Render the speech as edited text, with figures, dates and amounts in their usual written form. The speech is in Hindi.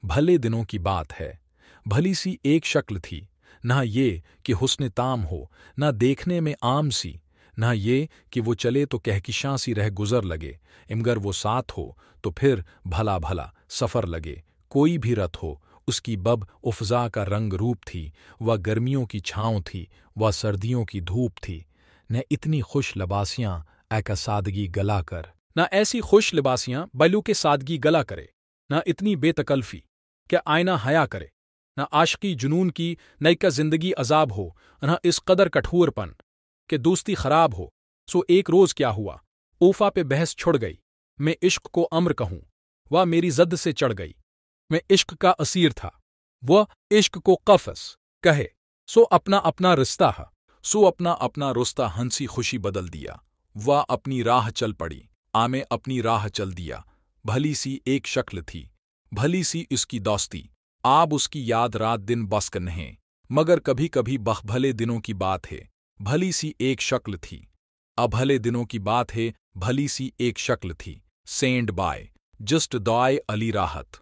भले दिनों की बात है। भली सी एक शक्ल थी, ना ये कि हुस्न ताम हो, ना देखने में आम सी, ना ये कि वो चले तो कहकिशां सी रह गुजर लगे, मगर वो साथ हो तो फिर भला भला सफ़र लगे। कोई भी रत हो, उसकी बब उफ़ज़ा का रंग रूप थी, वह गर्मियों की छाँव थी, वह सर्दियों की धूप थी। न इतनी खुश लबासियाँ ऐ का सादगी गला कर, न ऐसी खुश लिबासियाँ बलू के सादगी गला करे, न इतनी बेतकल्फ़ी कि आईना हया करे, न आशिकी जुनून की नई का जिंदगी अजाब हो, न इस कदर कठोरपन कि दोस्ती खराब हो। सो एक रोज़ क्या हुआ, ऊफ़ा पे बहस छुड़ गई। मैं इश्क को अम्र कहूँ, वह मेरी जद से चढ़ गई। मैं इश्क का असीर था, वह इश्क को कफ़स कहे। सो अपना अपना रिश्ता है, सो अपना अपना रुस्ता हंसी खुशी बदल दिया। वह अपनी राह चल पड़ी, आमे अपनी राह चल दिया। भली सी एक शक्ल थी, भली सी उसकी दोस्ती, आब उसकी याद रात दिन बस्क नहीं, मगर कभी कभी बख भले दिनों की बात है। भली सी एक शक्ल थी, अभले दिनों की बात है। भली सी एक शक्ल थी। सेंड बाय जस्ट दौआए अली राहत।